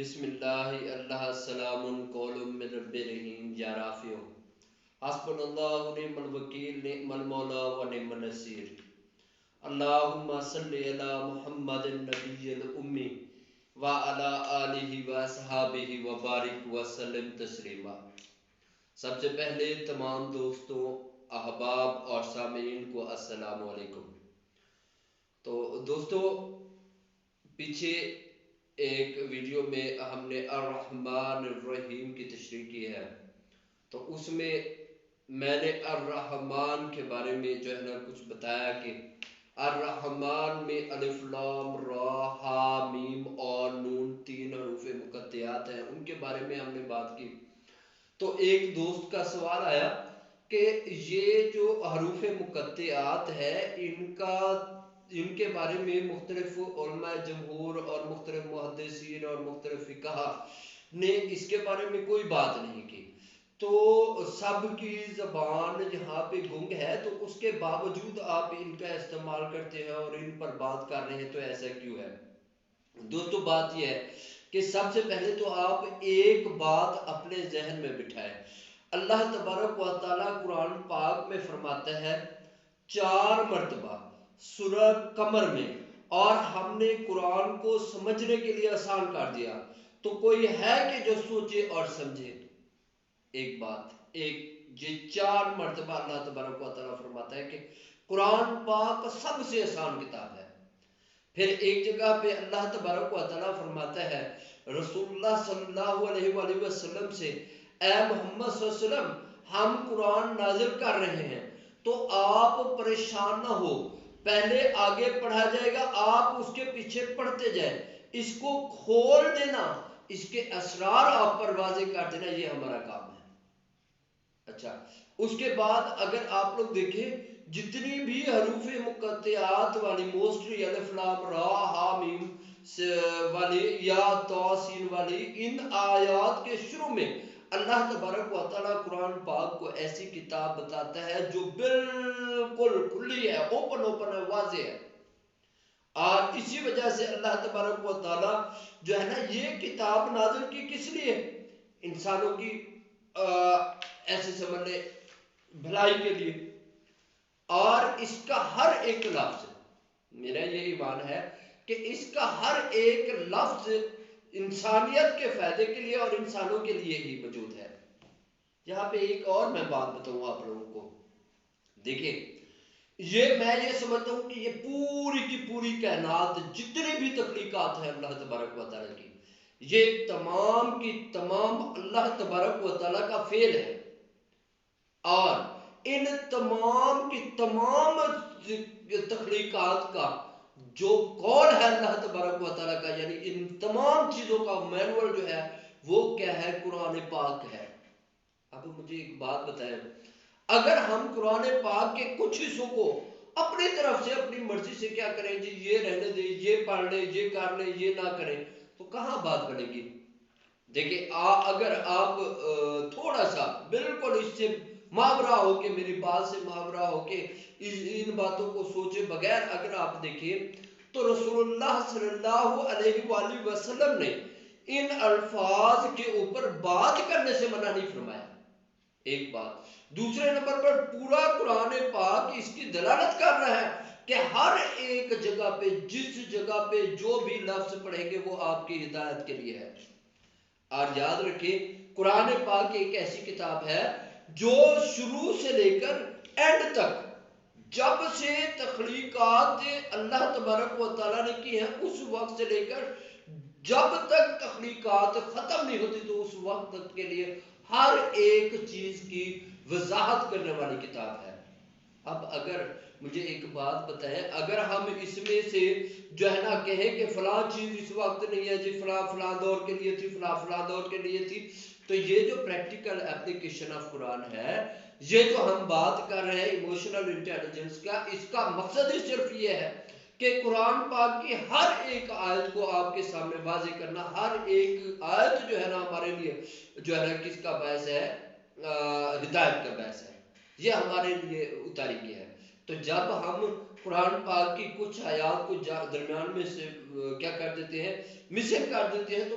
بسم اللہ اللہ السلام قول من رب رحیم یا رافع حسبنا اللہ نعم الوکیل نعم المولا و نعم النصیر اللہم صلی علی محمد النبی الامی و علی آلہ و صحابہ و بارک وسلم تسلیما۔ سب سے پہلے تمام دوستوں، احباب اور سامعین کو السلام علیکم۔ تو دوستو، پیچھے ایک ویڈیو میں ہم نے الرحمن الرحیم کی تشریح کی ہے، تو اس میں میں نے الرحمن کے بارے میں جو ہے نا کچھ بتایا کہ الرحمن میں الف لام را ہا میم اور نون تین حروف مقطعات ہیں، ان کے بارے میں ہم نے بات کی۔ تو ایک دوست کا سوال آیا کہ یہ جو حروف مقطعات ہے ان کے بارے میں مختلف علماء جمہور اور مختلف محدثین اور مختلف فقہا نے اس کے بارے میں کوئی بات نہیں کی، تو سب کی زبان یہاں پہ گنگ ہے، تو اس کے باوجود آپ ان کا استعمال کرتے ہیں اور ان پر بات کر رہے ہیں، تو ایسا کیوں ہے؟ دوستو، بات یہ ہے کہ سب سے پہلے تو آپ ایک بات اپنے ذہن میں بٹھائیں۔ اللہ تبارک و تعالیٰ قرآن پاک میں فرماتا ہے 4 مرتبہ سورہ قمر میں، اور ہم نے قرآن کو سمجھنے کے لیے آسان کر دیا، تو کوئی ہے کہ جو سوچے اور سمجھے؟ ایک بات، یہ 4 مرتبہ اللہ تبارک و تعالیٰ فرماتا ہے کہ قرآن پاک سب سے آسان کتاب ہے۔ پھر ایک جگہ پہ اللہ تبارک و تعالیٰ فرماتا ہے رسول اللہ صلی اللہ علیہ وآلہ وسلم سے، اے محمد صلی اللہ علیہ وسلم، ہم قرآن نازل کر رہے ہیں تو آپ پریشان نہ ہو، پہلے آگے پڑھا جائے گا، آپ اس کے پیچھے پڑھتے جائیں، اس کو کھول دینا، اس کے اسرار آپ پر واضح کر دینا، یہ ہمارا کام ہے۔ اچھا، اس کے بعد اگر آپ لوگ دیکھیں جتنی بھی حروف مقطعات والی موسٹلی الف لام را ہا میم والی یا تا سین والی ان آیات کے شروع میں اللہ تبارک و تعالیٰ قرآن پاک کو ایسی کتاب بتاتا ہے جو بالکل کھلی ہے، اوپن ہے، واضح ہے۔ اور اسی وجہ سے اللہ تبارک و تعالیٰ جو ہے نا یہ کتاب نازل کی کس لیے؟ انسانوں کی ایسے سمجھ لیں بھلائی کے لیے، اور اس کا ہر ایک لفظ، میرا یہ ایمان ہے کہ اس کا ہر ایک لفظ انسانیت کے فائدے کے لیے اور انسانوں کے لیے ہی موجود ہے۔ یہاں پہ ایک اور میں بات بتاؤں آپ لوگوں کو، دیکھیں میں یہ سمجھتا ہوں کہ یہ پوری کی پوری کائنات جتنی بھی تخلیقات ہیں اللہ تبارک و تعالیٰ کی، یہ تمام کی تمام اللہ تبارک و تعالیٰ کا فعل ہے، اور ان تمام کی تمام تخلیقات کا جو قول ہے اللہ تبارک و تعالیٰ کا، یعنی ان تمام چیزوں کا مینول جو ہے وہ کیا ہے؟ قرآن پاک ہے۔ اب مجھے ایک بات بتائیں، اگر ہم قرآن پاک کے کچھ حصوں کو اپنی طرف سے اپنی مرضی سے کیا کریں، جی یہ رہنے دیں، یہ پڑھ لیں، یہ کر لیں، یہ نہ کریں، تو کہاں بات بنے گی؟ دیکھیں اگر آپ تھوڑا سا بالکل اس سے ماورا ہو کے، میری بات سے ماورا ہو کے ان باتوں کو سوچے بغیر اگر آپ دیکھیں تو رسول اللہ صلی اللہ علیہ وآلہ وسلم نے ان الفاظ کے اوپر بات کرنے سے منع نہیں فرمایا، ایک بات۔ دوسرے نمبر پر پورا قرآن پاک اس کی دلالت کر رہا ہے کہ ہر ایک جگہ پہ، جس جگہ پہ جو بھی لفظ پڑھیں گے وہ آپ کی ہدایت کے لیے ہے۔ اور یاد رکھیں قرآن پاک ایک ایسی کتاب ہے جو شروع سے لے کر اینڈ تک، جب سے تخلیقات اللہ تبارک و تعالیٰ نے کی ہیں اس وقت سے لے کر جب تک تخلیقات ختم نہیں ہوتی تو اس وقت تک کے لیے ہر ایک چیز کی وضاحت کرنے والی کتاب ہے۔ اب اگر مجھے ایک بات بتائیں، اگر ہم اس میں سے جو ہے نا کہیں کہ فلاں چیز اس وقت نہیں ہے جی، فلاں دور کے لیے تھی، فلاں دور کے لیے تھی، تو یہ جو پریکٹیکل اپلیکیشن آف قرآن ہے، یہ جو ہم بات کر رہے ہیں ایموشنل انٹیلیجنس کا، اس کا مقصد ہی صرف یہ ہے کہ قرآن پاک کی ہر ایک آیت کو آپ کے سامنے واضح کرنا۔ ہر ایک آیت جو ہے نا ہمارے لیے جو ہے نا کس کا باعث ہے؟ ہدایت کا باعث ہے، یہ ہمارے لیے اتاری گئی ہے۔ تو تو جب ہم قرآن پاک کی کچھ آیات کو درمیان میں سے کیا کر دیتے ہیں، مسنگ کر دیتے ہیں، تو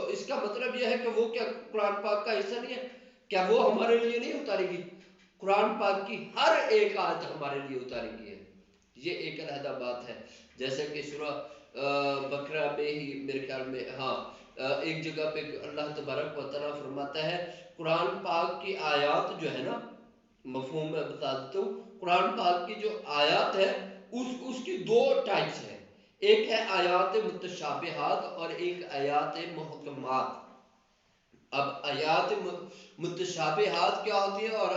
اس کا مطلب یہ ہے کہ وہ کیا قرآن پاک کا حصہ نہیں ہے؟ کیا وہ ہمارے لیے نہیں اتاری گی؟ قرآن پاک کی ہر ایک آیت ہمارے لیے اتاری گئی ہے، یہ ایک علیحدہ بات ہے۔ جیسے کہ سورہ بقرہ میں ہی میرے خیال میں ایک جگہ پہ اللہ تبارک و تعالیٰ فرماتا ہے قرآن پاک کی آیات جو ہے نا، مفہوم میں بتا دیتا ہوں، قرآن پاک کی جو آیات ہے اس کی دو ٹائپس ہیں، ایک ہے آیات متشابہات اور ایک آیات محکمات۔ اب آیات متشابہات کیا ہوتی ہیں اور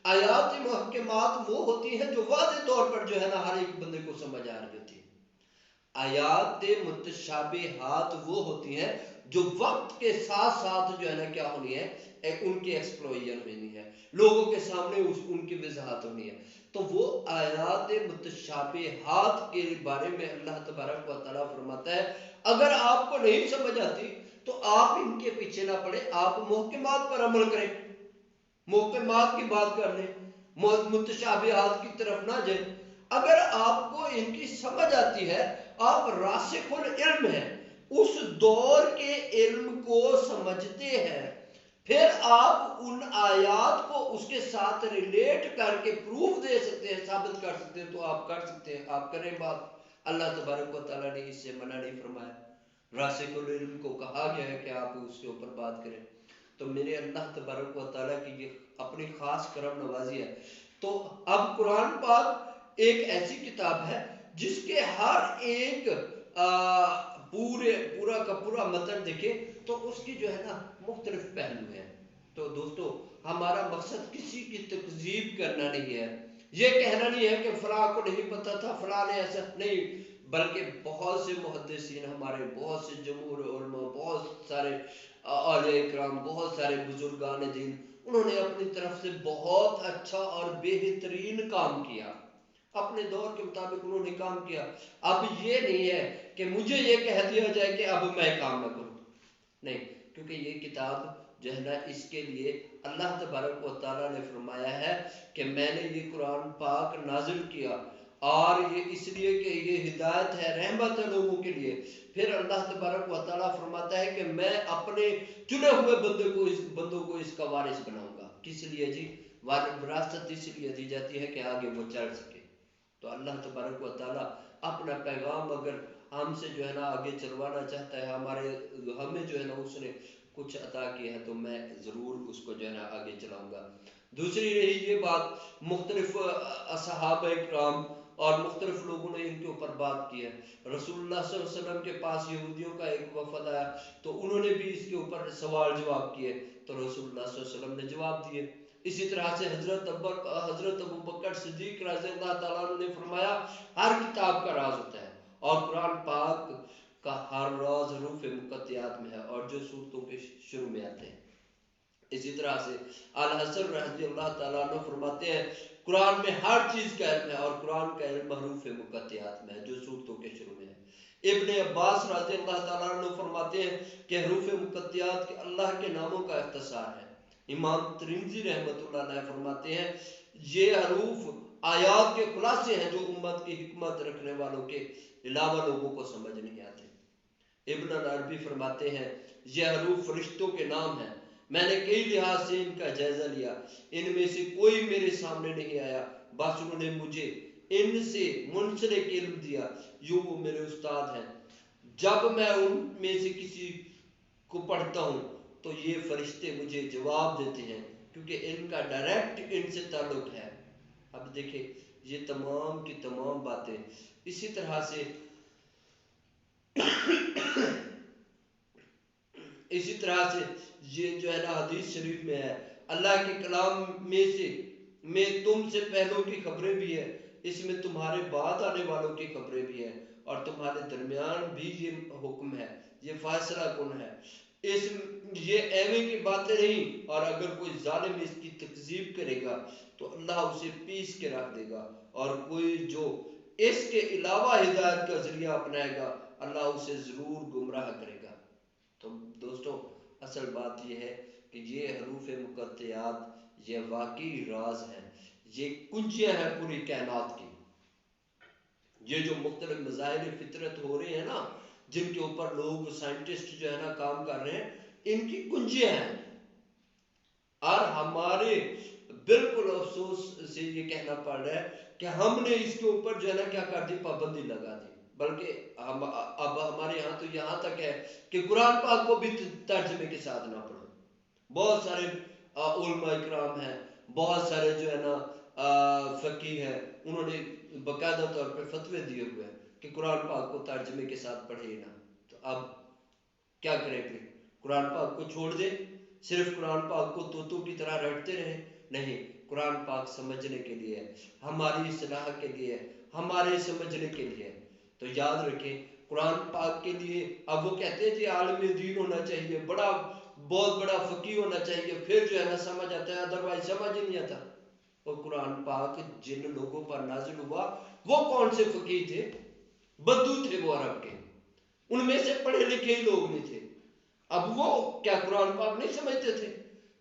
آیات محکمات وہ ہوتی ہیں جو واضح طور پر جو ہے نا ہر ایک بندے کو سمجھ آ رہی ہوتی ہے۔ آیات متشابہات وہ ہوتی ہیں جو وقت کے ساتھ ساتھ جو ہے نا کیا ہونی ہے، ان کی ایکسپلوژن ہونی ہے، لوگوں کے سامنے ان کی وضاحت ہونی ہے۔ تو وہ آیات متشابہات کے بارے میں اللہ تبارک و تعالیٰ فرماتا ہے اگر آپ کو نہیں سمجھ آتی تو آپ ان کے پیچھے نہ پڑے، آپ محکمات پر عمل کریں، محکمات کی بات کر لیں، متشابہات کی طرف نہ جائیں۔ اگر آپ کو ان کی سمجھ آتی ہے، آپ راسخ العلم ہیں، اس دور کے علم کو سمجھتے ہیں، پھر آپ ان آیات کو اس کے ساتھ ریلیٹ کر کے پروف دے سکتے ہیں، ثابت کر سکتے ہیں، تو آپ کر سکتے ہیں، آپ کریں بات۔ اللہ تبارک و تعالیٰ نے اس سے منع نہیں فرمایا، راسخ العلم کو کہا گیا ہے کہ آپ اس کے اوپر بات کریں۔ تو میرے اللہ تبارک و تعالیٰ کی یہ اپنی خاص کرم نوازی ہے۔ تو اب قرآن پاک ایک ایسی کتاب ہے جس کے ہر ایک پورا کا پورا متن دیکھے تو اس کی جو ہے نا مختلف پہلو ہیں۔ تو دوستو ہمارا مقصد کسی کی تکذیب کرنا نہیں ہے، یہ کہنا نہیں ہے کہ فلاں کو نہیں پتا تھا، فلاں نے ایسا نہیں، بلکہ بہت سے محدثین ہمارے، بہت سے جمہور علماء، بہت سارے اولیاء کرام، بہت سارے بزرگان دین، انہوں نے اپنی طرف سے بہت اچھا اور بہترین کام کیا، اپنے دور کے مطابق انہوں نے کام کیا۔ اب یہ نہیں ہے کہ مجھے یہ کہہ دیا جائے کہ اب میں کام نہ کروں، نہیں، کیونکہ یہ کتاب جو ہے نا اس کے لیے اللہ تبارک و تعالیٰ نے فرمایا ہے کہ میں نے یہ قرآن پاک نازل کیا اور یہ اس لیے کہ یہ ہدایت ہے، رحمت ہے لوگوں کے لیے۔ پھر اللہ تبارک و تعالیٰ فرماتا ہے کہ میں اپنے چنے ہوئے بندوں کو اس کا وارث بناؤں گا۔ کس لیے جی؟ وراثت اس لیے دی جاتی ہے کہ آگے وہ چل سکے۔ تو اللہ تبارک و تعالیٰ اپنا پیغام اگر ہم سے جو ہے نا آگے چلوانا چاہتا ہے، ہمیں جو ہے نا اس نے کچھ عطا کیا ہے، تو میں ضرور اس کو جو ہے نا آگے چلاؤں گا۔ دوسری رہی یہ بات، مختلف صحابہ کرام اور مختلف لوگوں نے ان کے اوپر بات کی ہے۔ رسول اللہ صلی اللہ علیہ وسلم کے پاس یہودیوں کا ایک وفد آیا تو انہوں نے بھی اس کے اوپر سوال جواب کیے، تو رسول اللہ صلی اللہ علیہ وسلم نے جواب دیے۔ اسی طرح سے حضرت ابوبکر صدیق رضی اللہ تعالیٰ عنہ نے فرمایا ہر کتاب کا راز ہوتا ہے اور قرآن پاک کا ہر راز حروف مقطعات میں ہے اور جو صورتوں کے شروع میں آتے ہیں۔ اسی طرح سے الحسن رضی اللہ تعالیٰ عنہ فرماتے ہیں قرآن میں ہر چیز کا علم ہے اور قرآن کا علم حروف مقطعات میں ہے جو صورتوں کے شروع میں ہے۔ ابن عباس رضی اللہ تعالیٰ عنہ فرماتے ہیں کہ حروف مقطعات کے اللہ کے ناموں کا اختصار ہے۔ امام ترمذی رحمۃ اللہ علیہ فرماتے ہیں یہ حروف آیات کے خلاصے ہیں جو امت کی حکمت رکھنے والوں کے علاوہ لوگوں کو سمجھ نہیں آتے۔ ابن العربی فرماتے ہیں یہ حروف فرشتوں کے نام ہیں، میں نے کئی لحاظ سے ان کا جائزہ لیا، ان میں سے کوئی میرے سامنے نہیں آیا، بس انہوں نے مجھے ان سے منسلک علم دیا، یوں وہ میرے استاد ہیں۔ جب میں ان میں سے کسی کو پڑھتا ہوں تو یہ فرشتے مجھے جواب دیتے ہیں کیونکہ ان کا ڈائریکٹ ان سے تعلق ہے۔ اب دیکھیں یہ تمام کی تمام باتیں۔ اسی طرح سے یہ جو ہے نا حدیث شریف میں ہے اللہ کے کلام میں تم سے پہلوں کی خبریں بھی ہیں، اس میں تمہارے بعد آنے والوں کی خبریں بھی ہیں اور تمہارے درمیان بھی یہ حکم ہے، یہ فیصلہ کن ہے، یہ ایویں کی باتیں نہیں، اور اگر کوئی ظالم اس کی تکذیب کرے گا تو اللہ اسے پیس کے رکھ دے گا، اور کوئی جو اس کے علاوہ ہدایت کا ذریعہ اپنائے گا اللہ اسے ضرور گمراہ کرے گا۔ تو دوستو اصل بات یہ ہے کہ یہ حروف مقطعات یہ واقعی راز ہیں، یہ کنجیاں ہیں پوری کائنات کی. یہ جو مختلف مظاہر فطرت ہو رہے ہیں نا، جن کے اوپر لوگ سائنٹسٹ جو ہے نا کام کر رہے ہیں، ان کی کنجیاں ہیں. اور ہمارے بالکل افسوس سے یہ کہنا پڑ رہا ہے کہ ہم نے اس کے اوپر جو ہے نا کیا کر دی، پابندی لگا دی. بلکہ اب ہمارے یہاں تو یہاں تک ہے کہ قرآن پاک کو بھی ترجمے کے ساتھ نہ پڑھو. بہت سارے علماء اکرام ہیں، بہت سارے جو ہے نا فقیہ ہیں، انہوں نے باقاعدہ طور پہ فتوے دیے ہوئے ہیں کہ قرآن پاک کو ترجمے کے ساتھ پڑھے نا. تو اب کیا کریں پھر؟ قرآن پاک کو چھوڑ دیں، صرف قرآن پاک کو طوطوں کی طرح رٹتے رہیں؟ نہیں، قرآن پاک سمجھنے کے لیے ہے، ہماری اصلاح کے لیے ہے، ہمارے سمجھنے کے لیے ہے. تو یاد رکھیں قرآن پاک کے لیے اب وہ کہتے ہیں جی عالم دین ہونا چاہیے، بہت بڑا فقیہ ہونا چاہیے، پھر جو ہے نا سمجھ آتا ہے، ادروائز سمجھ ہی نہیں آتا. اور قرآن پاک جن لوگوں پر نازل ہوا وہ کون سے فقیہ تھے؟ بدو تھے وہ عرب کے، ان میں سے پڑھے لکھے ہی لوگ نہیں تھے. اب وہ کیا قرآن پاک نہیں سمجھتے تھے؟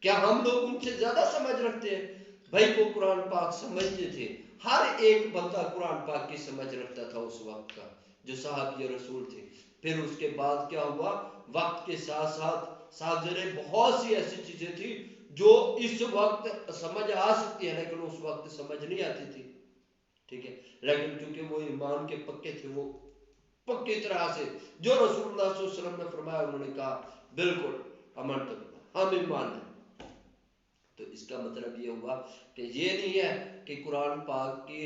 کیا ہم لوگ ان سے زیادہ سمجھ رکھتے ہیں؟ بھائی وہ قرآن پاک سمجھتے تھے. ہر ایک بندہ قرآن پاک کی سمجھ رکھتا تھا اس وقت کا، جو صحابی رسول تھے. پھر اس کے بعد کیا ہوا، وقت کے ساتھ ساتھ بہت سی ایسی چیزیں تھی جو اس وقت سمجھ آ سکتی ہے لیکن اس وقت سمجھ نہیں آتی تھی. ٹھیک ہے، لیکن کیونکہ وہ ایمان کے پکے تھے، وہ پکی طرح سے جو رسول اللہ صلی اللہ علیہ وسلم نے فرمایا انہوں نے کہا بالکل امن تو ہم ایمان ہیں. تو اس کا مطلب یہ ہوا کہ یہ نہیں ہے کہ قرآن پاک کی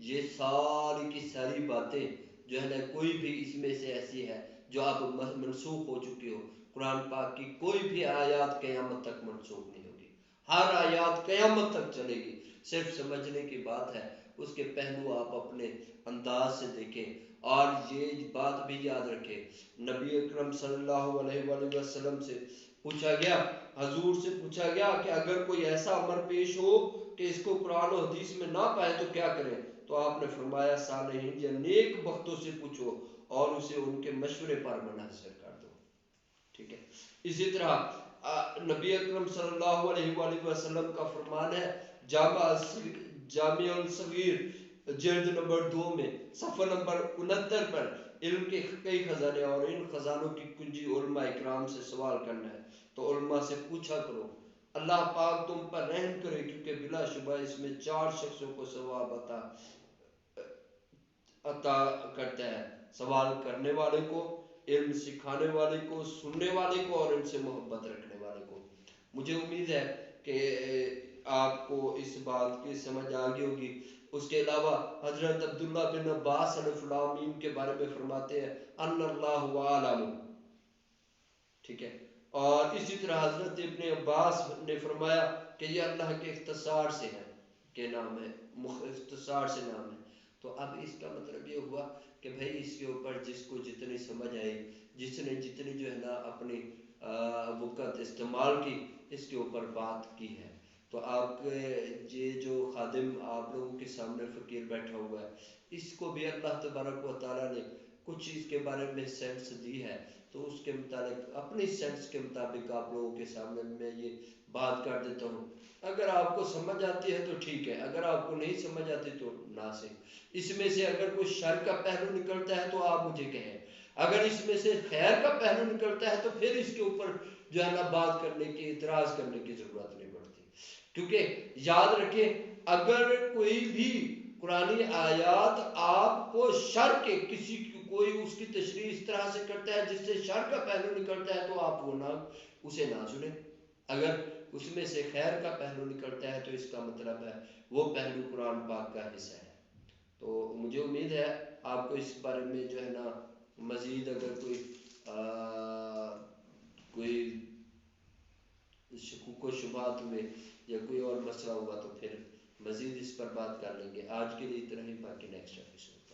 یہ ساری کی ساری باتیں جو ہے نا کوئی بھی اس میں سے ایسی ہے جو اب منسوخ ہو چکی ہو. قرآن پاک کی کوئی بھی آیات قیامت تک منسوخ نہیں ہوگی، ہر آیات قیامت تک چلے گی. صرف سمجھنے کی بات ہے، اس کے پہلو آپ اپنے انداز سے دیکھیں. اور یہ بات بھی یاد رکھیں، نبی اکرم صلی اللہ علیہ وآلہ وسلم سے پوچھا گیا، حضور سے پوچھا گیا کہ اگر کوئی ایسا امر پیش ہو کہ اس کو قرآن و حدیث میں نہ پائے تو کیا کریں؟ تو آپ نے فرمایا صالحین یا نیک بختوں سے پوچھو اور اسے ان کے مشورے پر منحصر کر دو. ٹھیک ہے، اسی طرح نبی اکرم صلی اللہ علیہ وآلہ وسلم کا فرمان ہے، جامع الصغیر جلد نمبر 2 میں صفحہ نمبر 69 پر، علم کے کئی خزانے اور ان خزانوں کی کنجی علماء اکرام سے سوال کرنا ہے. تو علماء سے پوچھا کرو، اللہ پاک تم پر رحم کرے، کیونکہ بلا شبہ اس میں 4 شخصوں کو ثواب عطا کرتا ہے، سوال کرنے والے کو، علم سکھانے والے کو، سننے والے کو اور ان سے محبت رکھنے والے کو. مجھے امید ہے کہ آپ کو اس بات کی سمجھ آ گئی ہوگی. اس کے علاوہ حضرت عبداللہ بن عباس الف لام میم کے بارے میں فرماتے ہیں ان اللہ عالم. ٹھیک ہے، اور اسی طرح حضرت ابن عباس نے فرمایا کہ یہ اللہ کے اختصار سے ہے، کہ نام ہے، اختصار سے نام ہے. تو اب اس کا مطلب یہ ہوا کہ بھائی اس کے اوپر جس کو جتنی سمجھ آئی، جس نے جتنی جو ہے نا اپنی وقت استعمال کی، اس کے اوپر بات کی ہے. تو آپ کے یہ جو خادم آپ لوگوں کے سامنے فقیر بیٹھا ہوا ہے، اس کو بھی اللہ تبارک و تعالیٰ نے کچھ چیز کے بارے میں سینس دی ہے، تو اس کے متعلق اپنی سینس کے مطابق آپ لوگوں کے سامنے میں یہ بات کر دیتا ہوں. اگر آپ کو سمجھ آتی ہے تو ٹھیک ہے، اگر آپ کو نہیں سمجھ آتی تو نہ سے. اس میں سے اگر کوئی شر کا پہلو نکلتا ہے تو آپ مجھے کہیں، اگر اس میں سے خیر کا پہلو نکلتا ہے تو پھر اس کے اوپر جو ہے نا بات کرنے کی، اعتراض کرنے کی ضرورت نہیں پڑتی. کیونکہ یاد رکھیں اگر کوئی بھی قرآنی آیات آپ کو شر کے کسی کوئی اس کی تشریح اس طرح سے کرتا ہے جس سے شر کا پہلو نکلتا ہے تو آپ وہ اسے نہ سنیں. اگر اس میں سے خیر کا پہلو نکلتا ہے تو اس کا مطلب ہے وہ پہلو قرآن پاک کا حصہ ہے. تو مجھے امید ہے آپ کو اس بارے میں جو ہے نا مزید اگر کوئی شکوک و شبہات ہوئے یا کوئی اور مسئلہ ہوا تو پھر مزید اس پر بات کر لیں گے. آج کے لیے اتنا ہی، باقی نیکسٹ ایپیسوڈ.